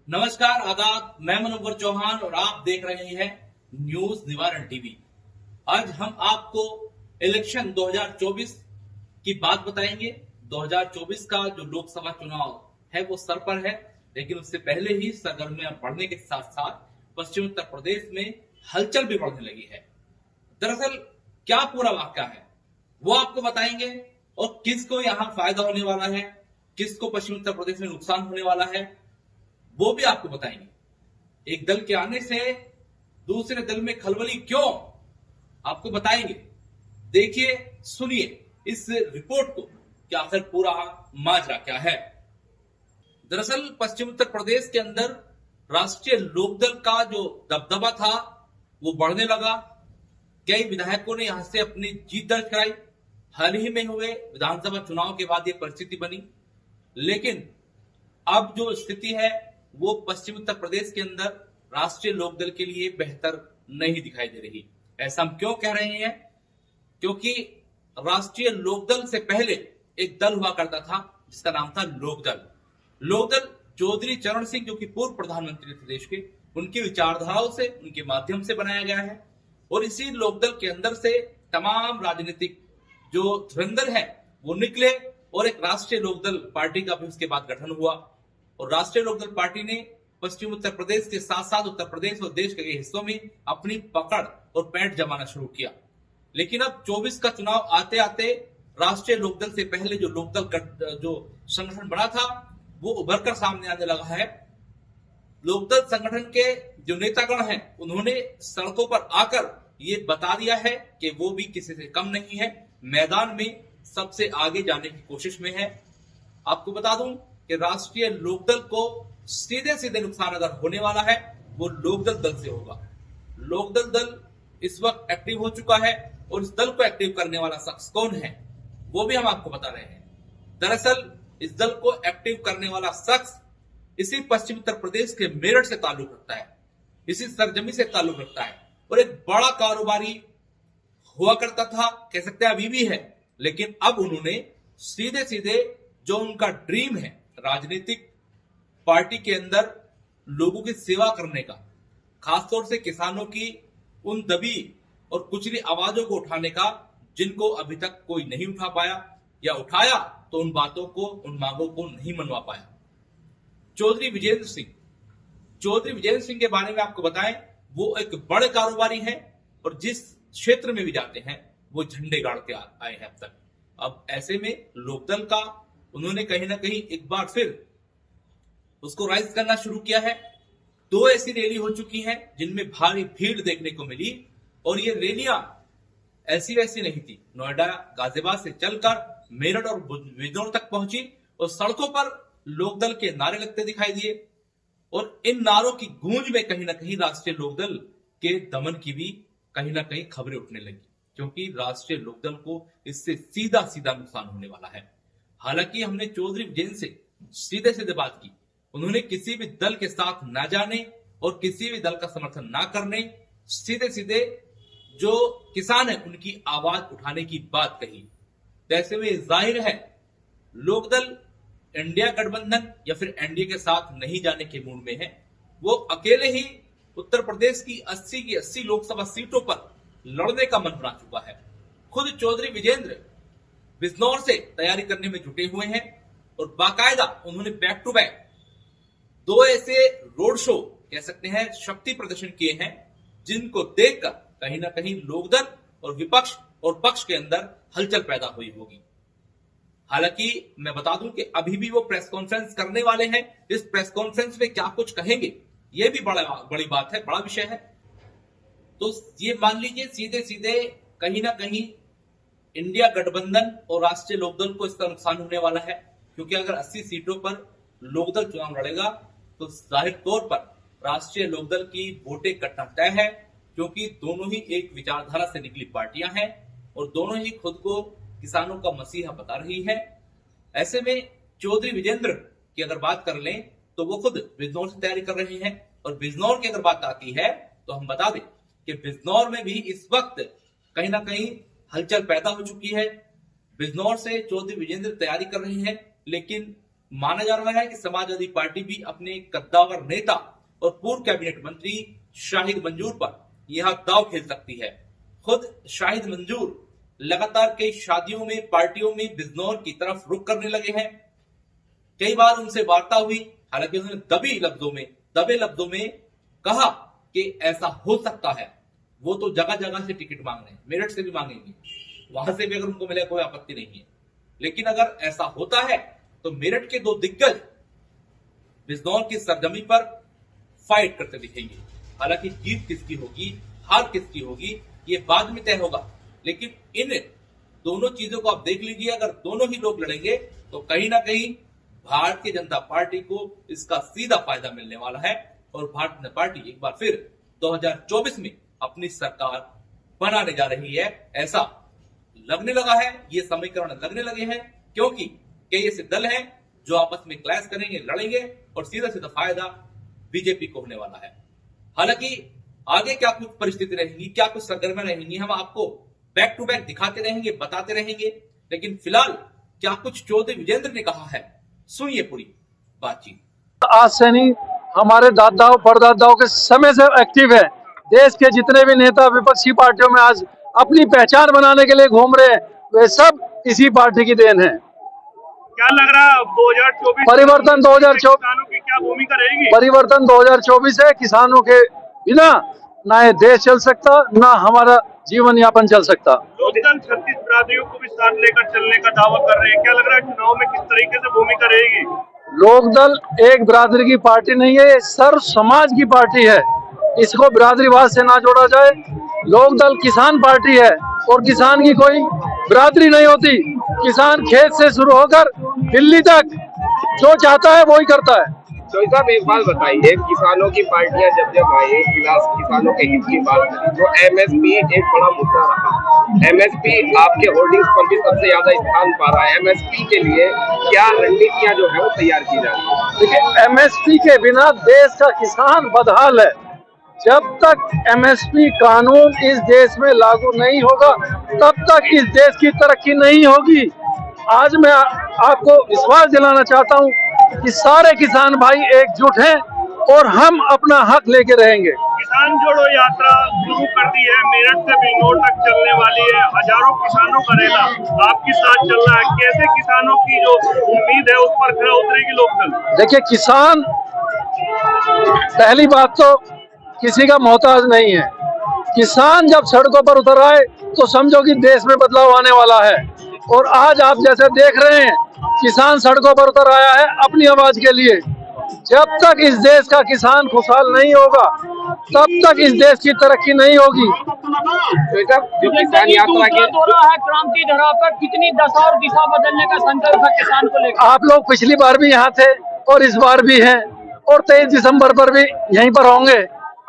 नमस्कार, आदाब। मैं मनोहर चौहान और आप देख रहे हैं न्यूज निवारण टीवी। आज हम आपको इलेक्शन 2024 की बात बताएंगे। 2024 का जो लोकसभा चुनाव है वो सर पर है, लेकिन उससे पहले ही सरगर्मियां बढ़ने के साथ साथ पश्चिम उत्तर प्रदेश में हलचल भी बढ़ने लगी है। दरअसल क्या पूरा वाकया है वो आपको बताएंगे, और किसको यहाँ फायदा होने वाला है, किसको पश्चिम उत्तर प्रदेश में नुकसान होने वाला है वो भी आपको बताएंगे। एक दल के आने से दूसरे दल में खलबली क्यों, आपको बताएंगे। देखिए, सुनिए इस रिपोर्ट को कि आखिर पूरा माजरा क्या है। दरअसल पश्चिम उत्तर प्रदेश के अंदर राष्ट्रीय लोकदल का जो दबदबा था वो बढ़ने लगा। कई विधायकों ने यहां से अपनी जीत दर्ज कराई। हाल ही में हुए विधानसभा चुनाव के बाद ये परिस्थिति बनी, लेकिन अब जो स्थिति है वो पश्चिम उत्तर प्रदेश के अंदर राष्ट्रीय लोकदल के लिए बेहतर नहीं दिखाई दे रही। ऐसा हम क्यों कह रहे हैं? क्योंकि राष्ट्रीय लोकदल से पहले एक दल हुआ करता था जिसका नाम था लोकदल। लोकदल चौधरी चरण सिंह, जो कि पूर्व प्रधानमंत्री थे देश के, उनकी विचारधाराओं से, उनके माध्यम से बनाया गया है। और इसी लोकदल के अंदर से तमाम राजनीतिक जो धुरंधर है वो निकले और एक राष्ट्रीय लोकदल पार्टी का भी उसके बाद गठन हुआ। और राष्ट्रीय लोकदल पार्टी ने पश्चिम उत्तर प्रदेश के साथ साथ उत्तर प्रदेश और देश के कई हिस्सों में अपनी पकड़ और पैंठ जमाना शुरू किया। लेकिन अब 24 का चुनाव आते आते राष्ट्रीय लोकदल से पहले जो लोकदल जो संगठन बना था वो उभर कर सामने आने लगा है। लोकदल संगठन के जो नेतागण हैं उन्होंने सड़कों पर आकर ये बता दिया है कि वो भी किसी से कम नहीं है, मैदान में सबसे आगे जाने की कोशिश में है। आपको बता दूं कि राष्ट्रीय लोकदल को सीधे सीधे नुकसान अगर होने वाला है वो लोकदल दल से होगा। लोकदल दल इस वक्त एक्टिव हो चुका है और इस दल को एक्टिव करने वाला शख्स कौन है वो भी हम आपको बता रहे हैं। दरअसल इस दल को एक्टिव करने वाला शख्स इसी पश्चिम उत्तर प्रदेश के मेरठ से ताल्लुक रखता है, इसी सरजमी से ताल्लुक रखता है और एक बड़ा कारोबारी हुआ करता था, कह सकते हैं अभी भी है। लेकिन अब उन्होंने सीधे सीधे जो उनका ड्रीम है राजनीतिक पार्टी के अंदर लोगों की सेवा करने का, खासतौर से किसानों की उन दबी और कुचली आवाजों को उठाने का जिनको अभी तक कोई नहीं उठा पाया, या उठाया तो उन बातों को, उन मांगों को नहीं मनवा पाया। चौधरी विजेंद्र सिंह के बारे में आपको बताएं, वो एक बड़े कारोबारी हैं और जिस क्षेत्र में भी जाते हैं वो झंडे गाड़ के आए हैं अब तक। अब ऐसे में लोकदल का उन्होंने कहीं ना कहीं एक बार फिर उसको राइज करना शुरू किया है। 2 ऐसी रैली हो चुकी हैं जिनमें भारी भीड़ देखने को मिली, और ये रैलियां ऐसी वैसी नहीं थी। नोएडा, गाजियाबाद से चलकर मेरठ और बिजनौर तक पहुंची और सड़कों पर लोकदल के नारे लगते दिखाई दिए। और इन नारों की गूंज में कहीं ना कहीं राष्ट्रीय लोकदल के दमन की भी कहीं ना कहीं खबरें उठने लगी, क्योंकि राष्ट्रीय लोकदल को इससे सीधा सीधा नुकसान होने वाला है। हालांकि हमने चौधरी विजेंद्र से सीधे सीधे बात की, उन्होंने किसी भी दल के साथ ना जाने और किसी भी दल का समर्थन ना करने, सीधे सीधे जो किसान है उनकी आवाज उठाने की बात कही। तो ऐसे में जाहिर है लोकदल इंडिया गठबंधन या फिर एनडीए के साथ नहीं जाने के मूड में है। वो अकेले ही उत्तर प्रदेश की 80 की 80 लोकसभा सीटों पर लड़ने का मन बना चुका है। खुद चौधरी विजेंद्र बिजनौर से तैयारी करने में जुटे हुए हैं और बाकायदा उन्होंने बैक टू बैक 2 ऐसे रोड शो, कह सकते हैं शक्ति प्रदर्शन किए हैं, जिनको देखकर कहीं ना कहीं लोकदल और विपक्ष और पक्ष के अंदर हलचल पैदा हुई होगी। हालांकि मैं बता दूं कि अभी भी वो प्रेस कॉन्फ्रेंस करने वाले हैं। इस प्रेस कॉन्फ्रेंस में क्या कुछ कहेंगे ये भी बड़ी बात है, बड़ा विषय है। तो ये मान लीजिए सीधे सीधे कहीं ना कहीं इंडिया गठबंधन और राष्ट्रीय लोकदल को इसका नुकसान होने वाला है, क्योंकि अगर 80 सीटों पर लोकदल चुनाव लड़ेगा तो जाहिर तौर पर राष्ट्रीय लोकदल की वोटें कटना तय है, क्योंकि दोनों ही एक विचारधारा से निकली पार्टियां हैं और दोनों ही खुद को किसानों का मसीहा बता रही है। ऐसे में चौधरी विजेंद्र की अगर बात कर लें तो वो खुद बिजनौर से तैयारी कर रहे हैं, और बिजनौर की अगर बात आती है तो हम बता दें कि बिजनौर में भी इस वक्त कहीं ना कहीं हलचल पैदा हो चुकी है। बिजनौर से चौधरी विजेंद्र तैयारी कर रहे हैं, लेकिन माना जा रहा है कि समाजवादी पार्टी भी अपने कद्दावर नेता और पूर्व कैबिनेट मंत्री शाहिद मंजूर पर यह दांव खेल सकती है। खुद शाहिद मंजूर लगातार कई शादियों में, पार्टियों में बिजनौर की तरफ रुख करने लगे हैं। कई बार उनसे वार्ता हुई, हालांकि उन्होंने दबे लफ्जों में कहा कि ऐसा हो सकता है। वो तो जगह जगह से टिकट मांग रहे हैं, मेरठ से भी मांगेंगे, वहां से भी अगर उनको मिले कोई आपत्ति नहीं है। लेकिन अगर ऐसा होता है तो मेरठ के दो दिग्गज बिजनौर की सरजमी पर फाइट करते दिखेंगे। हालांकि जीत किसकी होगी, हार किसकी होगी, ये बाद में तय होगा। लेकिन इन दोनों चीजों को आप देख लीजिए, अगर दोनों ही लोग लड़ेंगे तो कहीं ना कहीं भारतीय जनता पार्टी को इसका सीधा फायदा मिलने वाला है और भारतीय जनता पार्टी एक बार फिर 2024 में अपनी सरकार बनाने जा रही है, ऐसा लगने लगा है। ये समीकरण लगने लगे हैं क्योंकि कई ऐसे दल हैं जो आपस में क्लैश करेंगे, लड़ेंगे और सीधा सीधा फायदा बीजेपी को होने वाला है। हालांकि आगे क्या कुछ परिस्थिति रहेंगी, क्या कुछ सरगर्मियां रहेंगी, हम आपको बैक टू बैक दिखाते रहेंगे, बताते रहेंगे। लेकिन फिलहाल क्या कुछ चौधरी विजेंद्र ने कहा है, सुनिए पूरी बातचीत। आज से नहीं, हमारे दादाओं परदादाओं के समय से एक्टिव है। देश के जितने भी नेता विपक्षी पार्टियों में आज अपनी पहचान बनाने के लिए घूम रहे हैं, वे सब इसी पार्टी की देन है। क्या लग रहा है 2024 परिवर्तन 2024 किसानों की क्या भूमिका रहेगी? परिवर्तन 2024 है। किसानों के बिना ना ये देश चल सकता, ना हमारा जीवन यापन चल सकता। लोकदल 36 बिरादरियों को भी साथ लेकर चलने का दावा कर रहे हैं। क्या लग रहा है चुनाव में किस तरीके से भूमिका रहेगी? लोकदल एक बिरादरी की पार्टी नहीं है, ये सर्व समाज की पार्टी है। इसको बिरादरीवाद से ना जोड़ा जाए। लोकदल किसान पार्टी है और किसान की कोई बिरादरी नहीं होती। किसान खेत से शुरू होकर दिल्ली तक जो चाहता है वो ही करता है। तो साहब एक बात बताइए, किसानों की पार्टियां जब आई, किसानों के हित की बात करें तो एमएसपी एक बड़ा मुद्दा रहा। एमएसपी आपके होर्डिंग्स पर भी सबसे ज्यादा स्थान पा रहा है। एमएसपी के लिए क्या रणनीतियां जो है वो तैयार की जा रही है? देखिए, एमएसपी के बिना देश का किसान बदहाल है। जब तक एमएसपी कानून इस देश में लागू नहीं होगा तब तक इस देश की तरक्की नहीं होगी। आज मैं आपको विश्वास दिलाना चाहता हूं कि सारे किसान भाई एकजुट हैं और हम अपना हक लेके रहेंगे। किसान जोड़ो यात्रा शुरू कर दी है, मेरठ से बिजनौर तक चलने वाली है। हजारों किसानों का रेला आपके साथ चल रहा है। कैसे किसानों की जो उम्मीद है उस पर खरा उतरेगी लोकदल? देखिए, किसान पहली बात तो किसी का मोहताज नहीं है। किसान जब सड़कों पर उतर आए तो समझो कि देश में बदलाव आने वाला है। और आज आप जैसे देख रहे हैं, किसान सड़कों पर उतर आया है अपनी आवाज के लिए। जब तक इस देश का किसान खुशहाल नहीं होगा तब तक इस देश की तरक्की नहीं होगी। जो किसान यात्रा के दौरा है क्रांति धरा पर, कितनी दशा और दिशा बदलने का संकल्प है किसान को लेकर? आप लोग पिछली बार भी यहाँ थे और इस बार भी हैं और 23 दिसंबर पर भी यहीं पर होंगे।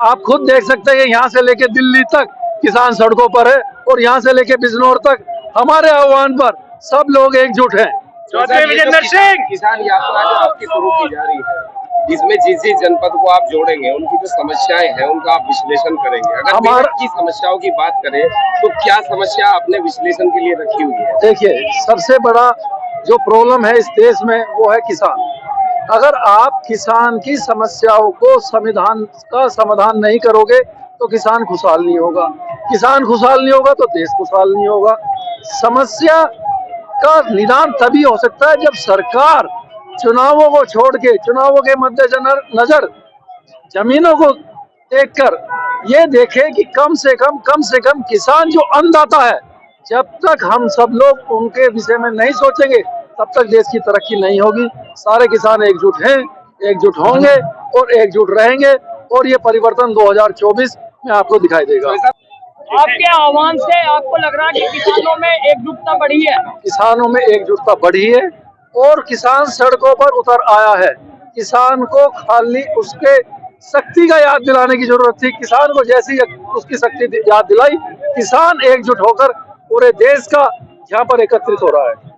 आप खुद देख सकते हैं कि यहाँ से लेके दिल्ली तक किसान सड़कों पर है और यहाँ से लेके बिजनौर तक हमारे आह्वान पर सब लोग एकजुट हैं। चौधरी विजेंद्र सिंह, किसान यात्रा जो आपकी शुरू की जा रही है, जिसमें जिस जनपद को आप जोड़ेंगे उनकी जो समस्याएं हैं उनका आप विश्लेषण करेंगे। अगर मेरठ की समस्याओं की बात करें तो क्या समस्या आपने विश्लेषण के लिए रखी हुई है? देखिए, सबसे बड़ा जो प्रॉब्लम है इस देश में वो है किसान। अगर आप किसान की समस्याओं को समाधान नहीं करोगे तो किसान खुशहाल नहीं होगा। किसान खुशहाल नहीं होगा तो देश खुशहाल नहीं होगा। समस्या का निदान तभी हो सकता है जब सरकार चुनावों को छोड़ के, चुनावों के मद्देनजर जमीनों को देखकर ये देखे कि कम से कम किसान जो अन्नदाता है, जब तक हम सब लोग उनके विषय में नहीं सोचेंगे तब तक देश की तरक्की नहीं होगी। सारे किसान एकजुट हैं, एकजुट होंगे और एकजुट रहेंगे और ये परिवर्तन 2024 में आपको दिखाई देगा। आपके आह्वान से आपको लग रहा है कि किसानों में एकजुटता बढ़ी है? किसानों में एकजुटता बढ़ी है और किसान सड़कों पर उतर आया है। किसान को खाली उसके शक्ति का याद दिलाने की जरूरत थी। किसान को जैसी उसकी शक्ति याद दिलाई, किसान एकजुट होकर पूरे देश का यहाँ पर एकत्रित हो रहा है।